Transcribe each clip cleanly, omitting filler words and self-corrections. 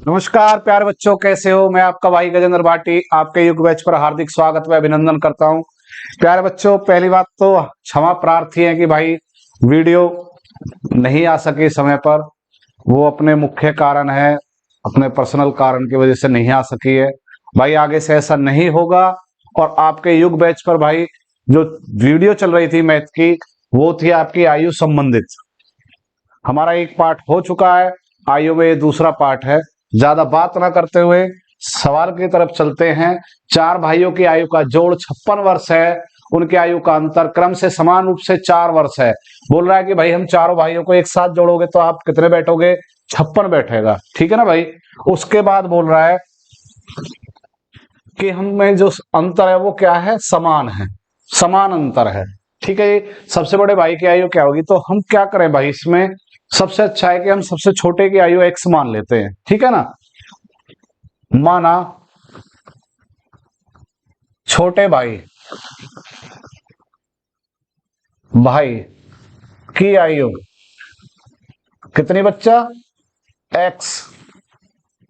नमस्कार प्यारे बच्चों, कैसे हो। मैं आपका भाई गजेंद्र भाटी आपके युग बैच पर हार्दिक स्वागत व अभिनंदन करता हूं। प्यारे बच्चों, पहली बात तो क्षमा प्रार्थी है कि भाई वीडियो नहीं आ सकी समय पर। वो अपने मुख्य कारण है, अपने पर्सनल कारण की वजह से नहीं आ सकी है। भाई आगे से ऐसा नहीं होगा। और आपके युग बैच पर भाई जो वीडियो चल रही थी मैथ की, वो थी आपकी आयु संबंधित। हमारा एक पार्ट हो चुका है, आयु में ये दूसरा पार्ट है। ज्यादा बात ना करते हुए सवाल की तरफ चलते हैं। चार भाइयों की आयु का जोड़ 56 वर्ष है। उनकी आयु का अंतर क्रम से समान रूप से 4 वर्ष है। बोल रहा है कि भाई हम चारों भाइयों को एक साथ जोड़ोगे तो आप कितने बैठोगे? 56 बैठेगा, ठीक है ना भाई। उसके बाद बोल रहा है कि हमें जो अंतर है वो क्या है? समान है, समान अंतर है, ठीक है। सबसे बड़े भाई की आयु क्या होगी? तो हम क्या करें भाई, इसमें सबसे अच्छा है कि हम सबसे छोटे की आयु x मान लेते हैं, ठीक है ना। माना छोटे भाई भाई की आयु कितनी बच्चा?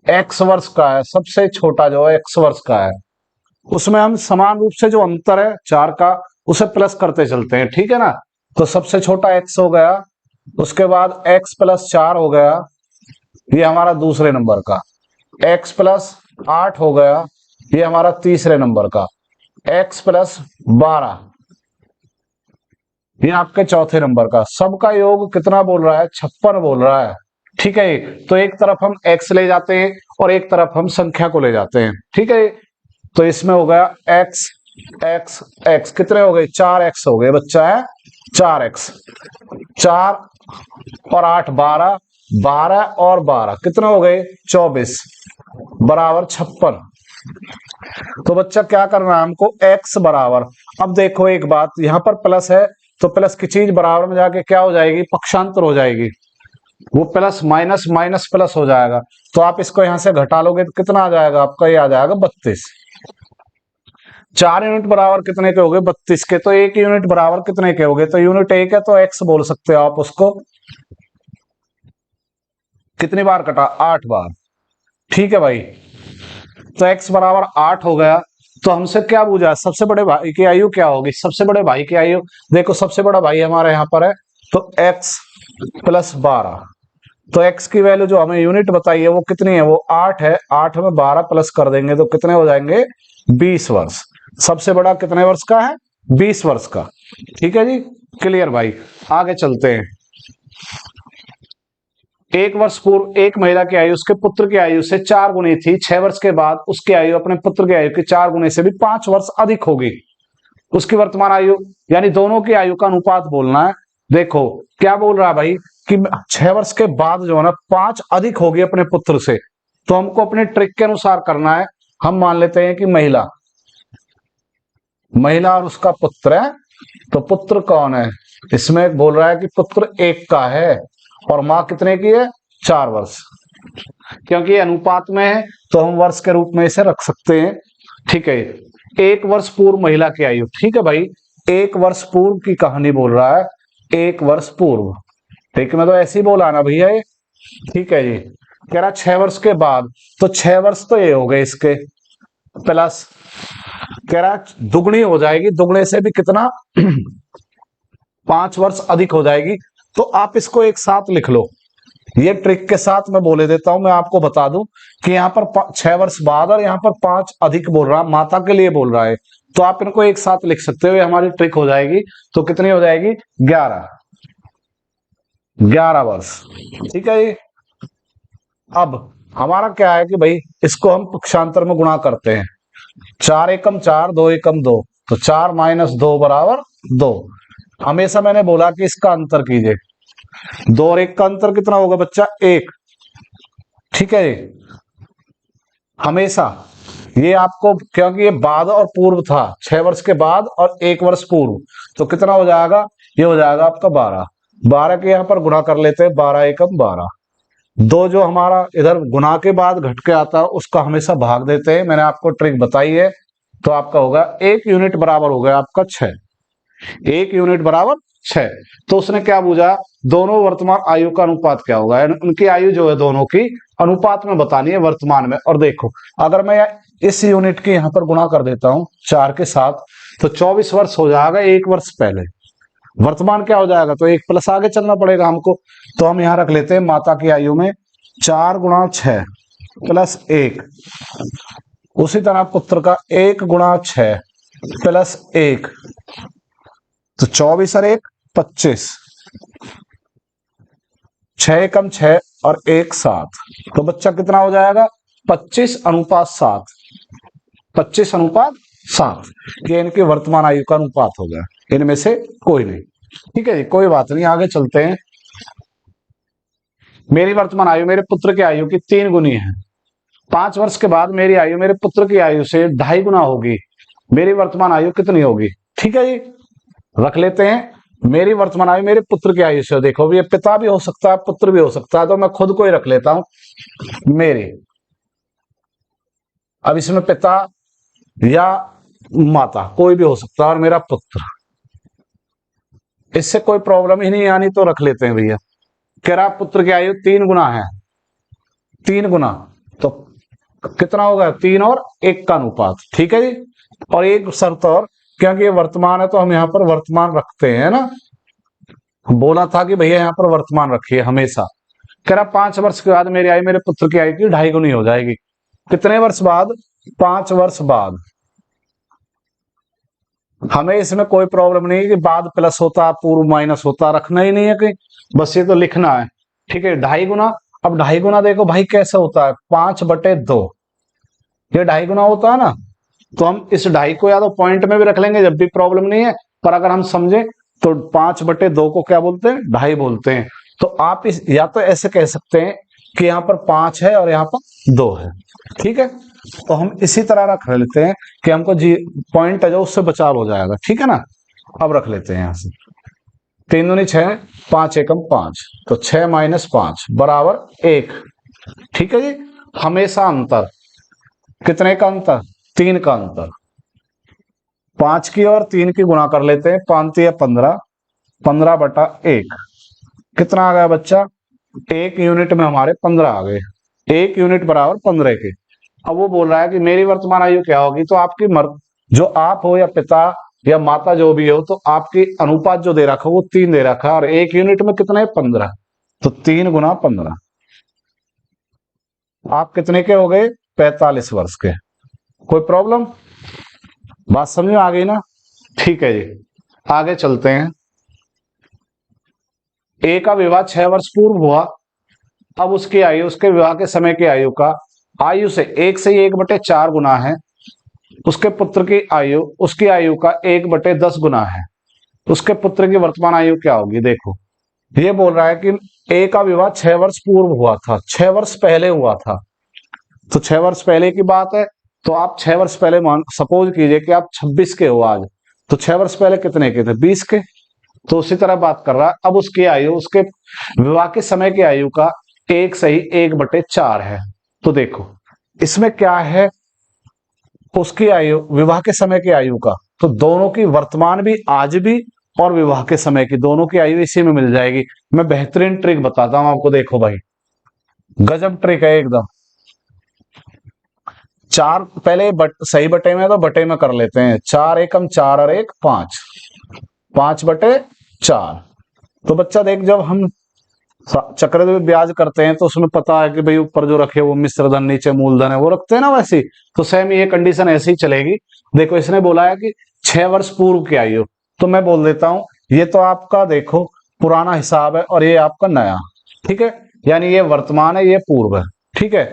x वर्ष का है। सबसे छोटा जो है x वर्ष का है। उसमें हम समान रूप से जो अंतर है 4 का, उसे प्लस करते चलते हैं, ठीक है ना। तो सबसे छोटा x हो गया, उसके बाद x प्लस 4 हो गया, ये हमारा दूसरे नंबर का। x प्लस 8 हो गया, ये हमारा तीसरे नंबर का। x प्लस 12, ये आपके चौथे नंबर का। सबका योग कितना बोल रहा है? 56 बोल रहा है, ठीक है। तो एक तरफ हम x ले जाते हैं और एक तरफ हम संख्या को ले जाते हैं, ठीक है। तो इसमें हो गया x x x, कितने हो गए? 4x हो गए बच्चा, है 4x। 4 और 8 12, 12 और 12 कितने हो गए? 24 बराबर 56। तो बच्चा क्या करना है हमको? x बराबर, अब देखो एक बात, यहां पर प्लस है तो प्लस की चीज बराबर में जाके क्या हो जाएगी? पक्षांतर हो जाएगी। वो प्लस माइनस माइनस प्लस हो जाएगा। तो आप इसको यहां से घटा लोगे तो कितना आ जाएगा आपका? ये आ जाएगा 32। 4 यूनिट बराबर कितने के हो गए? 32 के। तो 1 यूनिट बराबर कितने के हो गए? तो यूनिट 1 है तो x बोल सकते हो आप उसको। कितनी बार कटा? 8 बार, ठीक है भाई। तो x बराबर 8 हो गया। तो हमसे क्या पूछा? सबसे बड़े भाई की आयु क्या होगी? सबसे बड़े भाई की आयु देखो, सबसे बड़ा भाई हमारे यहाँ पर है तो x प्लस 12। तो x की वैल्यू जो हमें यूनिट बताई है वो कितनी है? वो 8 है। 8 में 12 प्लस कर देंगे तो कितने हो जाएंगे? 20 वर्ष। सबसे बड़ा कितने वर्ष का है? 20 वर्ष का, ठीक है जी। क्लियर भाई। आगे चलते हैं। 1 वर्ष पूर्व एक महिला की आयु उसके पुत्र की आयु से 4 गुनी थी। 6 वर्ष के बाद उसकी आयु अपने पुत्र की आयु के 4 गुने से भी 5 वर्ष अधिक होगी। उसकी वर्तमान आयु, यानी दोनों की आयु का अनुपात बोलना है। देखो क्या बोल रहा है भाई कि 6 वर्ष के बाद जो है ना 5 अधिक होगी अपने पुत्र से। तो हमको अपने ट्रिक के अनुसार करना है। हम मान लेते हैं कि महिला और उसका पुत्र है। तो पुत्र कौन है? इसमें बोल रहा है कि पुत्र 1 का है और मां कितने की है? 4 वर्ष। क्योंकि ये अनुपात में है तो हम वर्ष के रूप में इसे रख सकते हैं, ठीक है। 1 वर्ष पूर्व महिला की आयु, ठीक है भाई। 1 वर्ष पूर्व की कहानी बोल रहा है, 1 वर्ष पूर्व, ठीक है। मैं तो ऐसे ही बोला ना भैया ये, ठीक है जी। कह रहा 6 वर्ष के बाद, तो 6 वर्ष तो ये हो गए इसके, प्लस कह रहा दुगनी हो जाएगी, दुगने से भी कितना? 5 वर्ष अधिक हो जाएगी। तो आप इसको एक साथ लिख लो। ये ट्रिक के साथ मैं बोले देता हूं, मैं आपको बता दूं कि यहाँ पर 6 वर्ष बाद और यहाँ पर 5 अधिक बोल रहा, माता के लिए बोल रहा है। तो आप इनको एक साथ लिख सकते हो, ये हमारी ट्रिक हो जाएगी। तो कितनी हो जाएगी? 11 वर्ष, ठीक है जी। अब हमारा क्या है कि भाई इसको हम पक्षांतर में गुणा करते हैं। 4 एकम 4, 2 एकम 2, तो 4 माइनस 2 बराबर 2। हमेशा मैंने बोला कि इसका अंतर कीजिए। 2 और 1 का अंतर कितना होगा बच्चा? 1, ठीक है। हमेशा ये आपको, क्योंकि ये बाद और पूर्व था, 6 वर्ष के बाद और 1 वर्ष पूर्व, तो कितना हो जाएगा? ये हो जाएगा आपका 12। 12 के यहाँ पर गुणा कर लेते हैं, 12 एकम 12। 2 जो हमारा इधर गुणा के बाद घट के आता है उसका हमेशा भाग देते हैं, मैंने आपको ट्रिक बताई है। तो आपका होगा 1 यूनिट बराबर हो गया आपका 6। 1 यूनिट बराबर 6। तो उसने क्या पूछा? दोनों वर्तमान आयु का अनुपात क्या होगा? उनकी आयु जो है दोनों की अनुपात में बतानी है वर्तमान में। और देखो अगर मैं इस यूनिट के यहाँ पर गुणा कर देता हूं 4 के साथ, तो 24 वर्ष हो जाएगा 1 वर्ष पहले। वर्तमान क्या हो जाएगा, तो 1 प्लस आगे चलना पड़ेगा हमको। तो हम यहाँ रख लेते हैं माता की आयु में 4 गुणा 6 प्लस 1। उसी तरह पुत्र का 1 गुणा 6 प्लस 1, तो 24 और 1 25, 6 एकम 6 और 1 7। तो बच्चा कितना हो जाएगा, 25:7। 25:7 ये इनकी वर्तमान आयु का अनुपात हो गया, इनमें से कोई नहीं। ठीक है जी, कोई बात नहीं, आगे चलते हैं। मेरी वर्तमान आयु मेरे पुत्र की आयु की 3 गुनी है। 5 वर्ष के बाद मेरी आयु मेरे पुत्र की आयु से 2.5 गुना होगी। मेरी वर्तमान आयु कितनी होगी। ठीक है जी, रख लेते हैं मेरी वर्तमान आयु मेरे पुत्र की आयु से। देखो ये पिता भी हो सकता है पुत्र भी हो सकता है, तो मैं खुद को ही रख लेता हूं मेरे। अब इसमें पिता या माता कोई भी हो सकता है और मेरा पुत्र, इससे कोई प्रॉब्लम ही नहीं आनी, तो रख लेते हैं भैया। कह रहा पुत्र की आयु 3 गुना है, 3 गुना, तो कितना होगा 3 और 1 का अनुपात। ठीक है जी, और एक शर्त और, क्योंकि ये वर्तमान है तो हम यहाँ पर वर्तमान रखते हैं ना, बोला था कि भैया यहाँ पर वर्तमान रखिए हमेशा। कह रहा 5 वर्ष के बाद मेरी आयु मेरे पुत्र की आयु की 2.5 गुनी हो जाएगी। कितने वर्ष बाद, 5 वर्ष बाद। हमें इसमें कोई प्रॉब्लम नहीं है कि बाद प्लस होता पूर्व माइनस होता, रखना ही नहीं है कहीं, बस ये तो लिखना है। ठीक है, 2.5 गुना। अब 2.5 गुना देखो भाई कैसे होता है, 5/2। ये 2.5 गुना होता है ना, तो हम इस 2.5 को या तो पॉइंट में भी रख लेंगे जब भी प्रॉब्लम नहीं है, पर अगर हम समझे तो 5/2 को क्या बोलते हैं, 2.5 बोलते हैं। तो आप इस या तो ऐसे कह सकते हैं कि यहाँ पर 5 है और यहाँ पर 2 है। ठीक है, तो हम इसी तरह रख लेते हैं कि हमको जी पॉइंट है जो उससे बचाव हो जाएगा। ठीक है ना, अब रख लेते हैं यहाँ से 3 दूनी 6, 5 एकम 5, तो 6 - 5 बराबर 1। ठीक है जी, हमेशा अंतर, कितने का अंतर, 3 का अंतर। 5 की और 3 की गुणा कर लेते हैं, 5 या 15, 15/1 कितना आ गया बच्चा, 1 यूनिट में हमारे 15 आ गए। 1 यूनिट बराबर 15 के। अब वो बोल रहा है कि मेरी वर्तमान आयु क्या होगी, तो आपकी जो आप हो या पिता या माता जो भी हो, तो आपकी अनुपात जो दे रखा है वो 3 दे रखा है, और 1 यूनिट में कितना है, 15, तो 3 गुना 15। आप कितने के हो गए, 45 वर्ष के। कोई प्रॉब्लम, बात समझ में आ गई ना। ठीक है जी, आगे चलते हैं। ए का विवाह 6 वर्ष पूर्व हुआ। अब उसकी आयु उसके विवाह के समय की आयु का आयु से 1 से 1/4 गुना है। उसके पुत्र की आयु उसकी आयु का 1/10 गुना है। उसके पुत्र की वर्तमान आयु क्या होगी। देखो ये बोल रहा है कि ए का विवाह 6 वर्ष पूर्व हुआ था, 6 वर्ष पहले हुआ था। तो 6 वर्ष पहले की बात है, तो आप 6 वर्ष पहले सपोज कीजिए कि आप 26 के हो आज, तो 6 वर्ष पहले कितने के थे, 20 के। तो उसी तरह बात कर रहा है। अब उसकी आयु उसके विवाह के समय की आयु का 1 सही 1/4 है। तो देखो इसमें क्या है, उसकी आयु विवाह के समय की आयु का, तो दोनों की वर्तमान भी आज भी और विवाह के समय की दोनों की आयु इसी में मिल जाएगी। मैं बेहतरीन ट्रिक बताता हूं आपको, देखो भाई गजब ट्रिक है एकदम। 4 पहले सही बटे में, तो बटे में कर लेते हैं, 4 एकम 4 और 1 5, 5/4। तो बच्चा देख, जब हम चक्रवृद्धि ब्याज करते हैं तो उसमें पता है कि भाई ऊपर जो रखे वो मिश्र धन नीचे मूलधन है, वो रखते हैं ना वैसे। तो सेम ये कंडीशन ऐसे ही चलेगी। देखो इसने बोला है कि 6 वर्ष पूर्व की आयु, तो मैं बोल देता हूं ये तो आपका देखो पुराना हिसाब है और ये आपका नया। ठीक है, यानी ये वर्तमान है ये पूर्व है। ठीक है,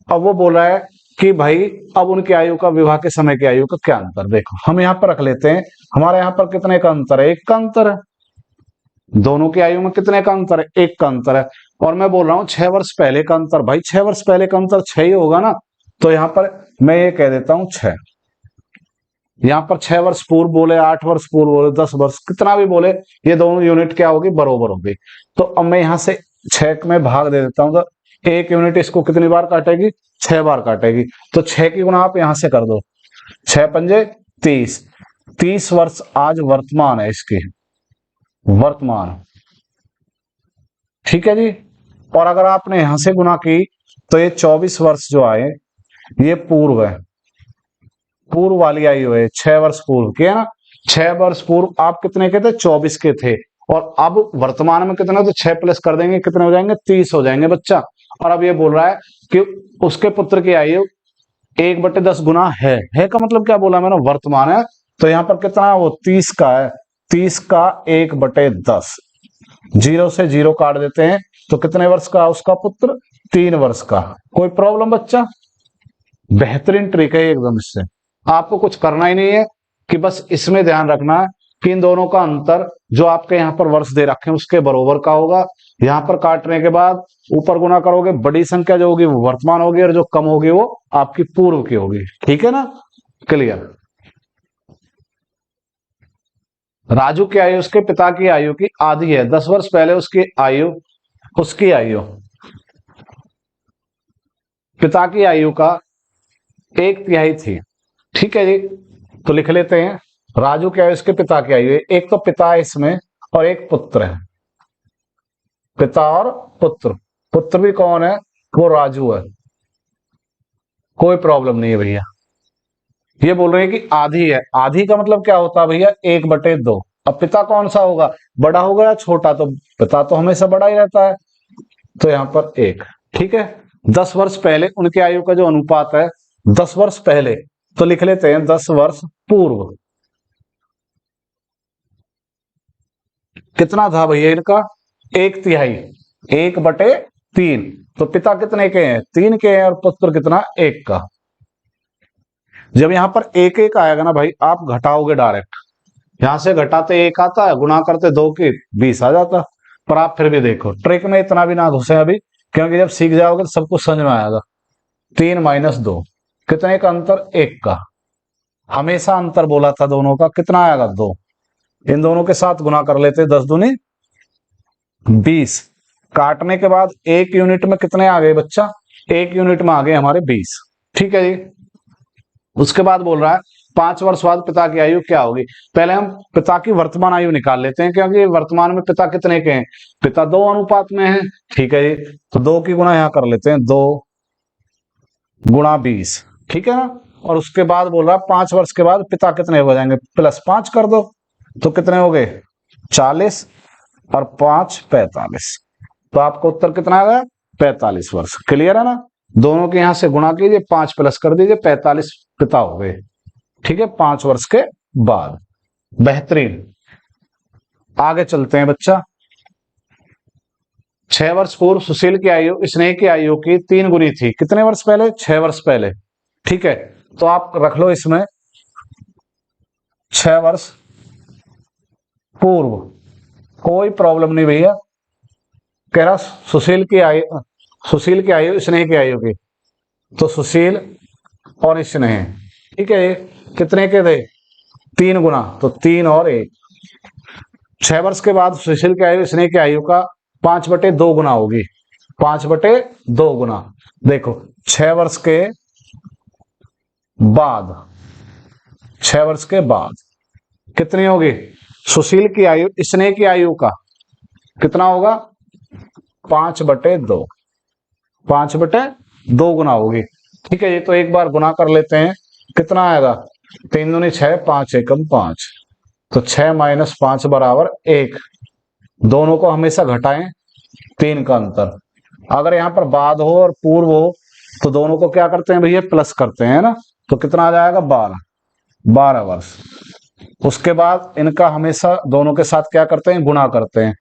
अब वो बोल रहा है कि भाई अब उनकी आयु का विवाह के समय की आयु का क्या अंतर। देखो हम यहाँ पर रख लेते हैं, हमारे यहाँ पर कितने का अंतर है, 1 का अंतर है। दोनों की आयु में कितने का अंतर है, 1 का अंतर है। और मैं बोल रहा हूं 6 वर्ष पहले का अंतर, भाई 6 वर्ष पहले का अंतर 6 ही होगा ना। तो यहां पर मैं ये कह देता हूं 6। यहां पर 6 वर्ष पूर्व बोले, 8 वर्ष पूर्व बोले, 10 वर्ष कितना भी बोले, ये दोनों यूनिट क्या होगी, बरोबर होगी। तो अब मैं यहां से 6 में भाग दे देता हूं, तो 1 यूनिट इसको कितनी बार काटेगी, 6 बार काटेगी। तो 6 की गुणा आप यहां से कर दो, 6 पंजे 30, 30 वर्ष आज वर्तमान है इसकी, वर्तमान। ठीक है जी, और अगर आपने यहां से गुना की तो ये 24 वर्ष जो आए ये पूर्व है, पूर्व वाली आयु है, 6 वर्ष पूर्व की है ना। 6 वर्ष पूर्व आप कितने के थे? 24 के थे। और अब वर्तमान में कितने? तो 6 प्लस कर देंगे, कितने हो जाएंगे? 30 हो जाएंगे बच्चा। और अब ये बोल रहा है कि उसके पुत्र की आयु 1/10 गुना है का मतलब क्या बोला मैंने? वर्तमान है। तो यहाँ पर कितना है? वो 30 का है, 30 का 1/10, 0 से 0 काट देते हैं तो कितने वर्ष का उसका पुत्र? 3 वर्ष का। कोई प्रॉब्लम बच्चा? बेहतरीन ट्रिक है एकदम। इससे आपको कुछ करना ही नहीं है कि बस इसमें ध्यान रखना है कि इन दोनों का अंतर जो आपके यहाँ पर वर्ष दे रखे हैं उसके बराबर का होगा। यहाँ पर काटने के बाद ऊपर गुना करोगे, बड़ी संख्या जो होगी वो वर्तमान होगी और जो कम होगी वो आपकी पूर्व की होगी। ठीक है ना? क्लियर। राजू की आयु उसके पिता की आयु की आधी है। 10 वर्ष पहले उसकी आयु पिता की आयु का 1/3 थी। ठीक है जी, तो लिख लेते हैं राजू की आयु उसके पिता की आयु। एक तो पिता है इसमें और एक पुत्र है, पिता और पुत्र। पुत्र भी कौन है? वो राजू है। कोई प्रॉब्लम नहीं है भैया। ये बोल रहे हैं कि आधी है। आधी का मतलब क्या होता है भैया? 1/2। अब पिता कौन सा होगा? बड़ा होगा या छोटा? तो पिता तो हमेशा बड़ा ही रहता है, तो यहां पर 1। ठीक है। 10 वर्ष पहले उनकी आयु का जो अनुपात है 10 वर्ष पहले, तो लिख लेते हैं 10 वर्ष पूर्व। कितना था भैया इनका? 1/3, 1/3। तो पिता कितने के हैं? 3 के हैं और पुत्र कितना? 1 का। जब यहां पर 1 आएगा ना भाई, आप घटाओगे डायरेक्ट। यहां से घटाते 1 आता है, गुणा करते 2 की 20 आ जाता। पर आप फिर भी देखो, ट्रिक में इतना भी ना घुसे अभी, क्योंकि जब सीख जाओगे तो सब कुछ समझ में आएगा। 3 - 2 कितने का अंतर? 1 का। हमेशा अंतर बोला था दोनों का, कितना आएगा? 2। इन दोनों के साथ गुना कर लेते, 10 दूनी 20। काटने के बाद 1 यूनिट में कितने आ गए बच्चा? 1 यूनिट में आ गए हमारे 20। ठीक है जी। उसके बाद बोल रहा है 5 वर्ष बाद पिता की आयु क्या होगी? पहले हम पिता की वर्तमान आयु निकाल लेते हैं, क्योंकि वर्तमान में पिता कितने के हैं? पिता 2 अनुपात में है। ठीक है जी, तो 2 की गुणा यहां कर लेते हैं, 2 गुणा 20। ठीक है ना? और उसके बाद बोल रहा है 5 वर्ष के बाद पिता कितने हो जाएंगे? +5 कर दो, तो कितने हो गए? 40 और 5 45। तो आपको उत्तर कितना आ गया? 45 वर्ष। क्लियर है ना? दोनों के यहां से गुणा कीजिए, 5 प्लस कर दीजिए, 45 पिता हो गए। ठीक है, 5 वर्ष के बाद। बेहतरीन। आगे चलते हैं बच्चा। 6 वर्ष पूर्व सुशील की आयु स्नेह की आयु की 3 गुनी थी। कितने वर्ष पहले? 6 वर्ष पहले। ठीक है, तो आप रख लो इसमें 6 वर्ष पूर्व। कोई प्रॉब्लम नहीं भैया। कह रहा सुशील की आयु स्नेह की आयु की, तो सुशील और स्नेह। ठीक है, कितने के थे? 3 गुना, तो 3 और 1। 6 वर्ष के बाद सुशील की आयु स्नेह की आयु का 5/2 गुना होगी। 5/2 गुना। देखो 6 वर्ष के बाद, 6 वर्ष के बाद कितनी होगी? सुशील की आयु स्नेह की आयु का कितना होगा? 5/2। 5/2 गुना होगी। ठीक है, ये तो एक बार गुना कर लेते हैं। कितना आएगा? 3 दूनी 6, 5 एकम 5, तो 6 - 5 बराबर 1। दोनों को हमेशा घटाएं, 3 का अंतर। अगर यहाँ पर बाद हो और पूर्व हो तो दोनों को क्या करते हैं भैया? प्लस करते हैं ना। तो कितना आ जाएगा? 12 वर्ष। उसके बाद इनका हमेशा दोनों के साथ क्या करते हैं? गुणा करते हैं।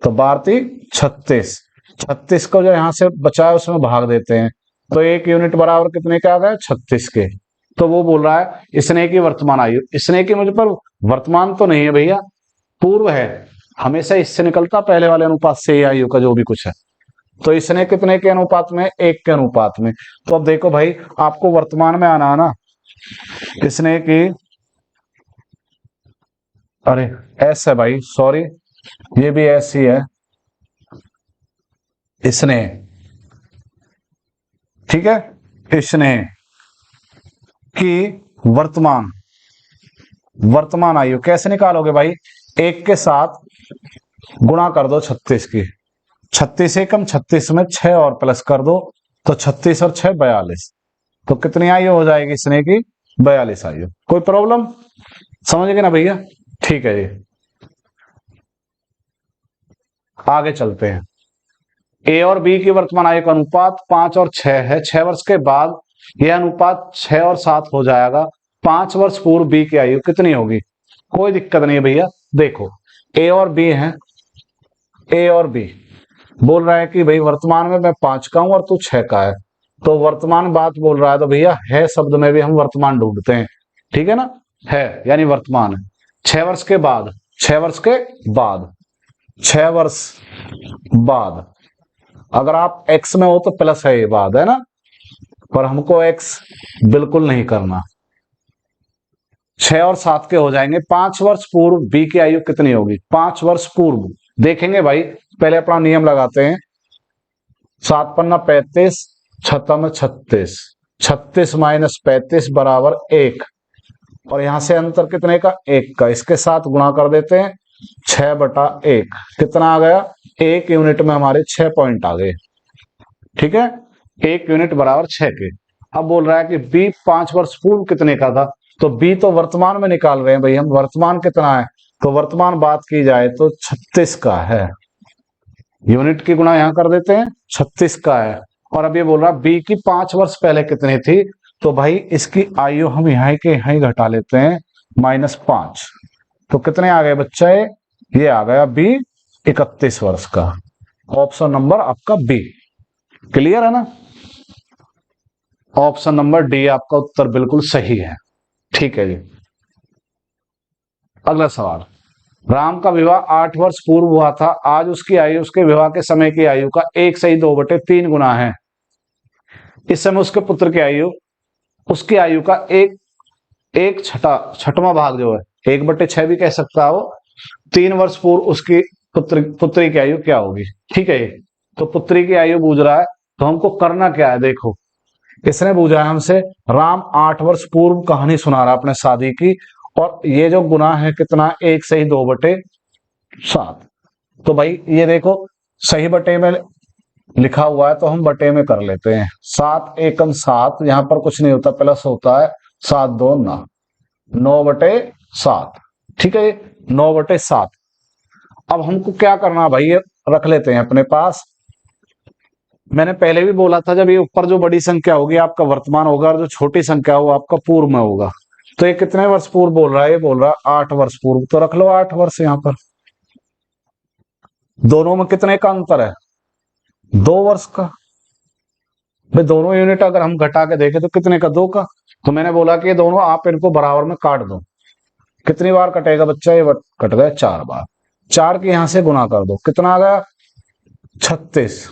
तो 12 × 36। 36 को जो यहाँ से बचा है उसमें भाग देते हैं, तो 1 यूनिट बराबर कितने का आ गया? 36 के। तो वो बोल रहा है स्नेह की वर्तमान आयु। स्नेह की मुझे पर वर्तमान तो नहीं है भैया, पूर्व है। हमेशा इससे निकलता पहले वाले अनुपात से आयु का जो भी कुछ है। तो स्नेह कितने के अनुपात में? 1 के अनुपात में। तो अब देखो भाई, आपको वर्तमान में आना है ना। स्नेह की, अरे एस है भाई, सॉरी, ये भी ऐसी है स्नेह। ठीक है, स्नेह की वर्तमान आयु कैसे निकालोगे भाई? 1 के साथ गुणा कर दो 36 की। 36 एकम 36 में 6 और प्लस कर दो, तो 36 और 6 42। तो कितनी आयु हो जाएगी स्नेह की? 42 आयु। कोई प्रॉब्लम? समझ गए ना भैया? ठीक है जी, आगे चलते हैं। ए और बी की वर्तमान आयु का अनुपात 5 और 6 है। 6 वर्ष के बाद यह अनुपात 6 और 7 हो जाएगा। 5 वर्ष पूर्व बी की आयु कितनी होगी? कोई दिक्कत नहीं है भैया। देखो, ए और बी है, ए और बी बोल रहा है कि भाई वर्तमान में मैं 5 का हूं और तू 6 का है। तो वर्तमान बात बोल रहा है, तो भैया है शब्द में भी हम वर्तमान ढूंढते हैं। ठीक है ना? है यानी वर्तमान है। 6 वर्ष के बाद, 6 वर्ष के बाद, 6 वर्ष बाद, अगर आप एक्स में हो तो प्लस है, ये बात है ना, पर हमको एक्स बिल्कुल नहीं करना। 6 और 7 के हो जाएंगे। 5 वर्ष पूर्व बी की आयु कितनी होगी? 5 वर्ष पूर्व देखेंगे भाई, पहले अपना नियम लगाते हैं। 7 पन्ना 35, 6 में 36, 36 माइनस 35 बराबर 1, और यहां से अंतर कितने का? 1 का। इसके साथ गुणा कर देते हैं, 6/1 कितना आ गया? 1 यूनिट में हमारे 6 पॉइंट आ गए। ठीक है, 1 यूनिट बराबर 6 के। अब बोल रहा है कि बी 5 वर्ष पूर्व कितने का था, तो बी तो वर्तमान में निकाल रहे हैं भाई हम, वर्तमान कितना है, तो वर्तमान बात की जाए तो 36 का है। यूनिट की गुणा यहां कर देते हैं, 36 का है। और अब ये बोल रहा है बी की 5 वर्ष पहले कितनी थी, तो भाई इसकी आयु हम यहाँ के यहाँ ही घटा लेते हैं, -5। तो कितने आ गए बच्चा? ये आ गया बी 31 वर्ष का। ऑप्शन नंबर आपका बी। क्लियर है ना? ऑप्शन नंबर डी आपका उत्तर बिल्कुल सही है। ठीक है जी, अगला सवाल। राम का विवाह 8 वर्ष पूर्व हुआ था। आज उसकी आयु उसके विवाह के समय की आयु का 1/2/3 गुना है। इस समय उसके पुत्र की आयु उसकी आयु का एक छठवां भाग जो है, 1/6 भी कह सकता हो। 3 वर्ष पूर्व उसकी पुत्री की आयु क्या होगी? ठीक है, तो पुत्री की आयु पूछ रहा है, तो हमको करना क्या है? देखो, इसने पूछा है हमसे, राम 8 वर्ष पूर्व कहानी सुना रहा अपने शादी की, और ये जो गुना है कितना? 1/2/7। तो भाई ये देखो, सही बटे में लिखा हुआ है तो हम बटे में कर लेते हैं। 7 एकम 7, यहां पर कुछ नहीं होता, प्लस होता है। 7 2 9, 9/7। ठीक है, 9/7। अब हमको क्या करना भाई, ये रख लेते हैं अपने पास। मैंने पहले भी बोला था, जब ये ऊपर जो बड़ी संख्या होगी आपका वर्तमान होगा, और जो छोटी संख्या हो आपका पूर्व में होगा। तो ये कितने वर्ष पूर्व बोल रहा है? ये बोल रहा है 8 वर्ष पूर्व, तो रख लो 8 वर्ष यहां पर। दोनों में कितने का अंतर है? 2 वर्ष का। भाई दोनों यूनिट अगर हम घटा के देखें तो कितने का? 2 का। तो मैंने बोला कि ये दोनों आप इनको बराबर में काट दो। कितनी बार कटेगा बच्चा? ये कट गया 4 बार। 4 के यहां से गुना कर दो, कितना आ गया? 36।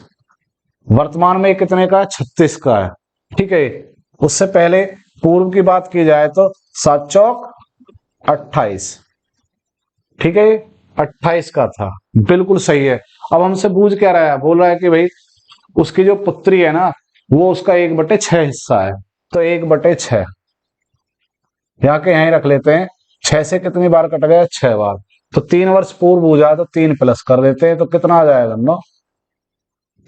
वर्तमान में कितने का है? 36 का है। ठीक है, उससे पहले पूर्व की बात की जाए तो 7 चौक 28। ठीक है, 28 का था, बिल्कुल सही है। अब हमसे पूछ क्या रहा है? बोल रहा है कि भाई उसकी जो पुत्री है ना, वो उसका 1/6 हिस्सा है। तो 1/6 यहाँ के यहीं रख लेते हैं। 6 से कितनी बार कट गया? 6 बार। तो 3 वर्ष पूर्व हो जाए तो 3 प्लस कर देते हैं, तो कितना आ जाएगा? 9।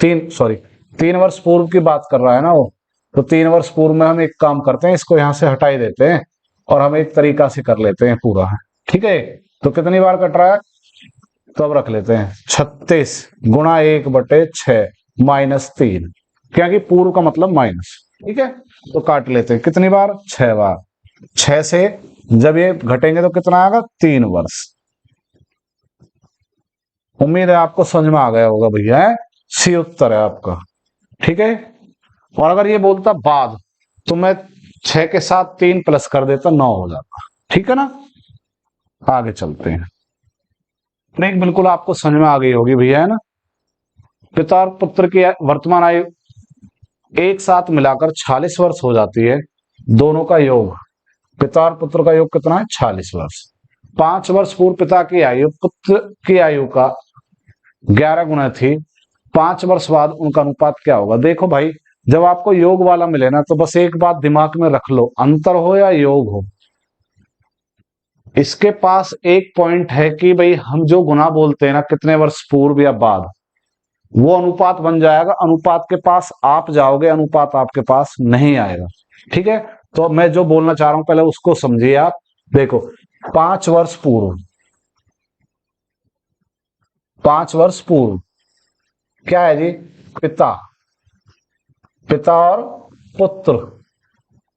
3 वर्ष पूर्व की बात कर रहा है ना वो, तो 3 वर्ष पूर्व में हम एक काम करते हैं, इसको यहां से हटा ही देते हैं और हम एक तरीका से कर लेते हैं पूरा है। ठीक है, तो कितनी बार कट रहा है? तो अब रख लेते हैं 36 गुणा 1/6 -3, क्योंकि पूर्व का मतलब माइनस। ठीक है, तो काट लेते हैं, कितनी बार? 6 बार। 6 से जब ये घटेंगे तो कितना आएगा? 3 वर्ष। उम्मीद है आपको समझ में आ गया होगा भैया, है सी उत्तर है आपका। ठीक है, और अगर ये बोलता बाद, तो मैं 6 के साथ 3 प्लस कर देता, 9 हो जाता। ठीक है ना? आगे चलते हैं। नहीं, बिल्कुल आपको समझ में आ गई होगी भैया, है ना? पिता और पुत्र की वर्तमान आयु एक साथ मिलाकर 46 वर्ष हो जाती है। दोनों का योग, पिता और पुत्र का योग कितना है? 46 वर्ष। 5 वर्ष पूर्व पिता की आयु पुत्र की आयु का 11 गुना थी। 5 वर्ष बाद उनका अनुपात क्या होगा? देखो भाई, जब आपको योग वाला मिले ना, तो बस एक बात दिमाग में रख लो, अंतर हो या योग हो, इसके पास एक पॉइंट है कि भाई हम जो गुना बोलते हैं ना, कितने वर्ष पूर्व या बाद, वो अनुपात बन जाएगा, अनुपात के पास आप जाओगे, अनुपात आपके पास नहीं आएगा। ठीक है, तो मैं जो बोलना चाह रहा हूं पहले उसको समझिए आप। देखो 5 वर्ष पूर्व, 5 वर्ष पूर्व क्या है जी, पिता, पिता और पुत्र।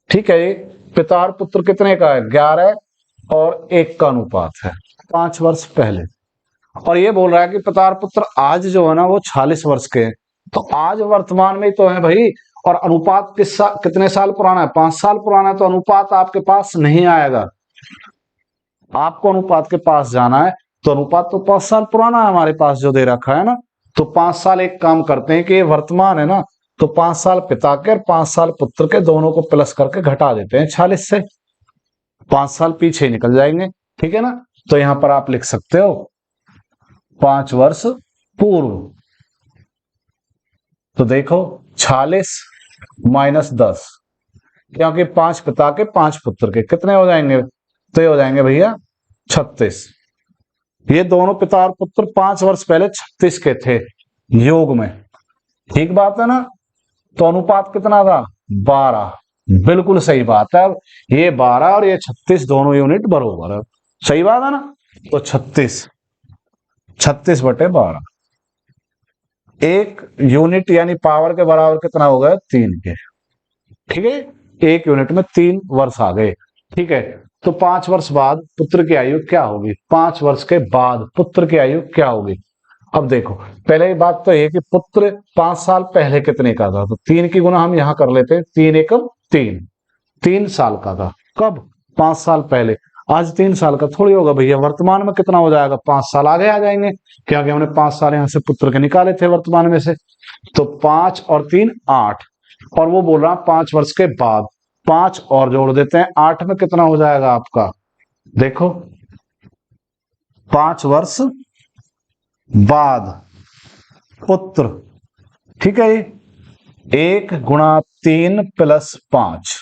ठीक है जी, पिता और पुत्र कितने का है, 11 और 1 का अनुपात है 5 वर्ष पहले। और ये बोल रहा है कि पिता और पुत्र आज जो है ना वो 46 वर्ष के हैं, तो आज वर्तमान में ही तो है भाई। और अनुपात कितने साल पुराना है, 5 साल पुराना है, तो अनुपात आपके पास नहीं आएगा। आपको अनुपात के पास जाना है, तो अनुपात तो 5 साल पुराना है हमारे पास जो दे रखा है ना। तो 5 साल, एक काम करते हैं कि ये वर्तमान है ना, तो 5 साल पिता के और 5 साल पुत्र के दोनों को प्लस करके घटा देते हैं 46 से, 5 साल पीछे ही निकल जाएंगे। ठीक है ना, तो यहां पर आप लिख सकते हो 5 वर्ष पूर्व। तो देखो 46 माइनस 10, क्योंकि 5 पिता के 5 पुत्र के कितने हो जाएंगे, तो ये हो जाएंगे भैया 36। ये दोनों पिता और पुत्र 5 वर्ष पहले 36 के थे योग में। ठीक बात है ना, तो अनुपात कितना था, 12। बिल्कुल सही बात है। ये 12 और ये 36 दोनों यूनिट बराबर है, सही बात है ना। तो 36, 36/12, एक यूनिट यानी पावर के बराबर कितना हो गया, 3 के। ठीक है, एक यूनिट में 3 वर्ष आ गए। ठीक है, तो 5 वर्ष बाद पुत्र की आयु क्या होगी, 5 वर्ष के बाद पुत्र की आयु क्या होगी। अब देखो पहले बात तो ये कि पुत्र 5 साल पहले कितने का था, तो 3 की गुना हम यहां कर लेते हैं, 3 एकम 3, 3 साल का था। कब, 5 साल पहले। आज 3 साल का थोड़ी होगा भैया, वर्तमान में कितना हो जाएगा, 5 साल आगे आ जाएंगे, क्योंकि हमने 5 साल यहां से पुत्र के निकाले थे वर्तमान में से। तो 5 और 3 8, और वो बोल रहा 5 वर्ष के बाद, 5 और जोड़ देते हैं, 8 में कितना हो जाएगा आपका, देखो 5 वर्ष बाद पुत्र। ठीक है, 1 × 3 + 5।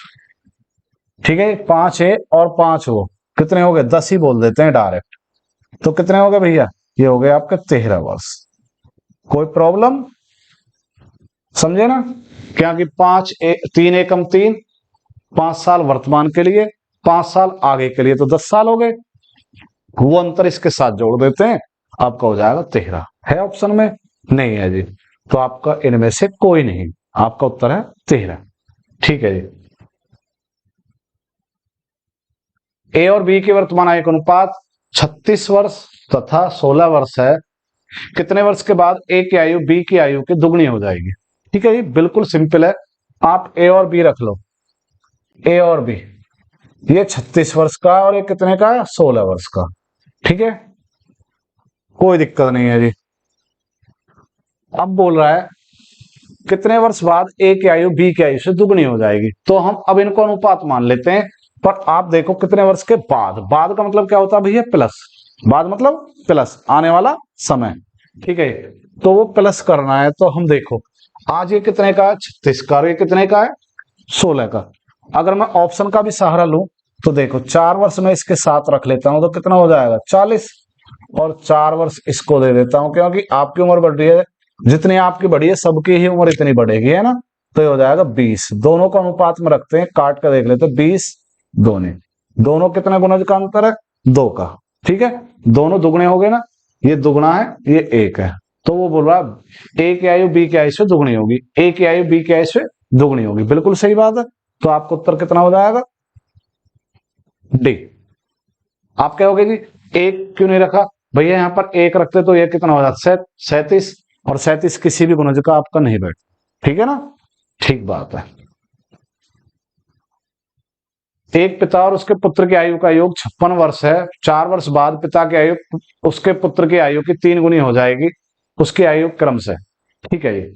ठीक है, 5 है और 5 हो, कितने हो गए, 10 ही बोल देते हैं डायरेक्ट। तो कितने हो गए भैया, ये हो गए आपके 13 वर्ष। कोई प्रॉब्लम, समझे ना, क्योंकि 3 एकम 3, 5 साल वर्तमान के लिए, 5 साल आगे के लिए, तो 10 साल हो गए। वो अंतर इसके साथ जोड़ देते हैं, आपका हो जाएगा 13। है ऑप्शन में, नहीं है जी, तो आपका इनमें से कोई नहीं, आपका उत्तर है 13। ठीक है जी, ए और बी के वर्तमान आयु का अनुपात 36 वर्ष तथा 16 वर्ष है। कितने वर्ष के बाद ए की आयु बी की आयु की दुगनी हो जाएगी। ठीक है, ये बिल्कुल सिंपल है, आप ए और बी रख लो, ए और बी, ये 36 वर्ष का और ये कितने का है, 16 वर्ष का। ठीक है, कोई दिक्कत नहीं है जी। अब बोल रहा है कितने वर्ष बाद ए की आयु बी की आयु से दुगनी हो जाएगी, तो हम अब इनको अनुपात मान लेते हैं। पर आप देखो कितने वर्ष के बाद, बाद का मतलब क्या होता है भैया, प्लस, बाद मतलब प्लस, आने वाला समय। ठीक है, तो वो प्लस करना है, तो हम देखो आज ये कितने का है, 36 का, और ये कितने का है, 16 का। अगर मैं ऑप्शन का भी सहारा लूं तो देखो 4 वर्ष में इसके साथ रख लेता हूं, तो कितना हो जाएगा, 40, और 4 वर्ष इसको दे देता हूं, क्योंकि आपकी उम्र बढ़ रही है, जितनी आपकी बढ़ी है सबकी ही उम्र इतनी बढ़ेगी, है ना। तो ये हो जाएगा 20, दोनों को अनुपात में रखते हैं, काट कर देख लेते हैं, 20 दोने, दोनों कितना गुना का अंतर है, 2 का। ठीक है, दोनों दुगने हो गए ना, ये दुगना है ये 1 है, तो वो बोल रहा है ए की आयु बी की आयु से दुगनी होगी, ए की आयु बी की आयु से दुगनी होगी। बिल्कुल सही बात है, तो आपका उत्तर कितना हो जाएगा, डी। आप क्या होगे जी, 1 क्यों नहीं रखा भैया, यहां पर 1 रखते तो ये कितना हो जाता, 37, और 37 किसी भी गुणज का आपका नहीं बैठ। ठीक है ना, ठीक बात है। एक पिता और उसके पुत्र की आयु का योग 56 वर्ष है। 4 वर्ष बाद पिता की आयु उसके पुत्र की आयु की 3 गुनी हो जाएगी, उसकी आयु क्रम से। ठीक है जी,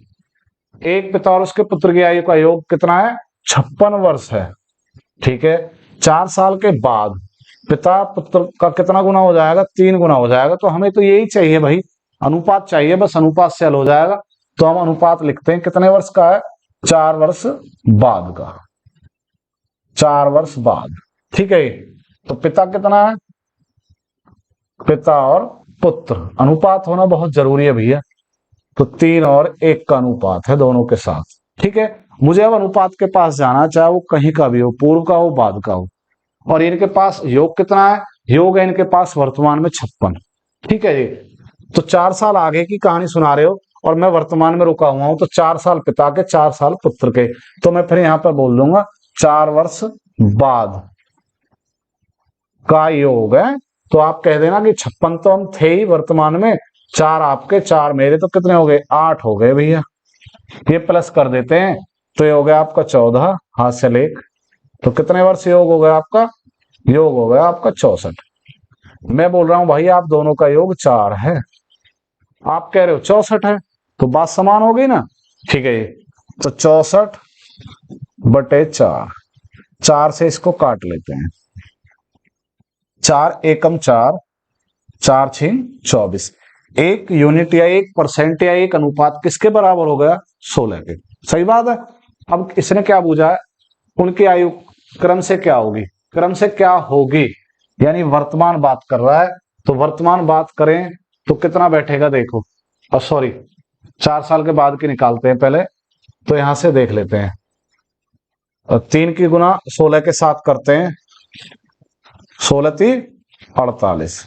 एक पिता और उसके पुत्र की आयु का योग कितना है, 56 वर्ष है। ठीक है, 4 साल के बाद पिता पुत्र का कितना गुना हो जाएगा, 3 गुना हो जाएगा। तो हमें तो यही चाहिए भाई, अनुपात चाहिए, बस अनुपात से हल हो जाएगा। तो हम अनुपात लिखते हैं, कितने वर्ष का है, 4 वर्ष बाद का, 4 वर्ष बाद। ठीक है, तो पिता कितना है, पिता और पुत्र अनुपात होना बहुत जरूरी है भैया, तो 3 और 1 का अनुपात है दोनों के साथ। ठीक है, मुझे अब अनुपात के पास जाना, चाहे वो कहीं का भी हो, पूर्व का हो बाद का हो। और इनके पास योग कितना है? योग है इनके पास वर्तमान में 56। ठीक है जी, तो 4 साल आगे की कहानी सुना रहे हो और मैं वर्तमान में रुका हुआ हूं, तो 4 साल पिता के 4 साल पुत्र के, तो मैं फिर यहां पर बोल दूंगा 4 वर्ष बाद का योग है। तो आप कह देना कि 56 तो हम थे ही वर्तमान में, 4 आपके 4 मेरे, तो कितने हो गए? 8 हो गए भैया। ये प्लस कर देते हैं तो ये हो गया आपका 14, हाथ से लेख। तो कितने वर्ष योग हो गया आपका? योग हो गया आपका 64। मैं बोल रहा हूं भाई आप दोनों का योग 4 है, आप कह रहे हो 64 है, तो बात समान हो गई ना। ठीक है, तो 64/4, 4 से इसको काट लेते हैं। 4 एकम 4, 4 छीन 24। एक यूनिट या 1% या 1 अनुपात किसके बराबर हो गया? 16 के। सही बात है। अब इसने क्या पूछा है? उनकी आयु क्रम से क्या होगी? क्रम से क्या होगी यानी वर्तमान बात कर रहा है, तो वर्तमान बात करें तो कितना बैठेगा देखो। और सॉरी, 4 साल के बाद की निकालते हैं पहले, तो यहां से देख लेते हैं। और 3 की गुना 16 के साथ करते हैं, 16 3 48।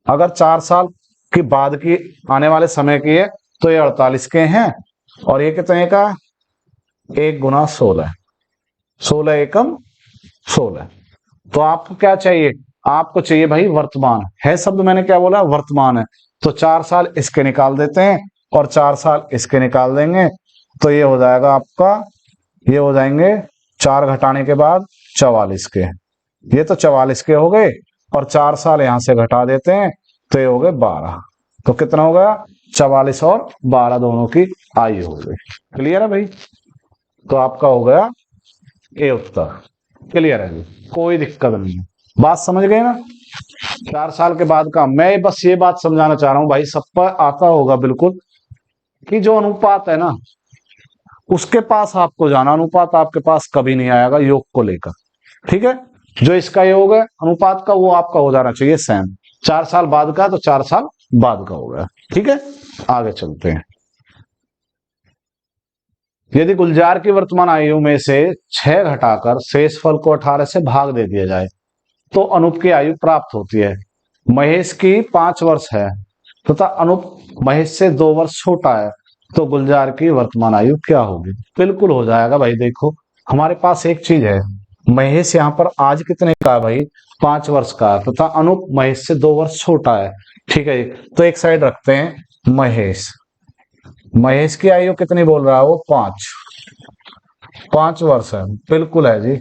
अगर 4 साल की बाद की आने वाले समय की है तो ये 48 के हैं, और ये कितने का? 1 गुना 16, 16 एकम 16। तो आपको क्या चाहिए? आपको चाहिए भाई वर्तमान है, शब्द मैंने क्या बोला? वर्तमान है। तो 4 साल इसके निकाल देते हैं और 4 साल इसके निकाल देंगे, तो ये हो जाएगा आपका, ये हो जाएंगे 4 घटाने के बाद 44 के। ये तो 44 के हो गए, और 4 साल यहां से घटा देते हैं तो ये हो गए 12। तो कितना हो गया? 44 और 12 दोनों की आयु हो गई। क्लियर है भाई? तो आपका हो गया ये उत्तर। क्लियर है जी, कोई दिक्कत नहीं है। बात समझ गए ना? 4 साल के बाद का, मैं बस ये बात समझाना चाह रहा हूं भाई, सब पर आता होगा बिल्कुल, कि जो अनुपात है ना उसके पास आपको जाना, अनुपात आपके पास कभी नहीं आएगा योग को लेकर। ठीक है, जो इसका योग है अनुपात का वो आपका हो जाना चाहिए सेम। 4 साल बाद का तो 4 साल बाद का हो गया। ठीक है, आगे चलते हैं। यदि गुलजार की वर्तमान आयु में से 6 घटाकर शेष फल को 18 से भाग दे दिया जाए तो अनूप की आयु प्राप्त होती है। महेश की 5 वर्ष है तथा अनूप महेश से 2 वर्ष छोटा है, तो गुलजार की वर्तमान आयु क्या होगी? बिल्कुल हो जाएगा भाई। देखो हमारे पास एक चीज है, महेश यहाँ पर आज कितने का है भाई? 5 वर्ष का है, तथा अनूप महेश से 2 वर्ष छोटा है। ठीक है, तो एक साइड रखते हैं महेश। महेश की आयु कितनी बोल रहा है वो? 5 वर्ष है, बिल्कुल है जी।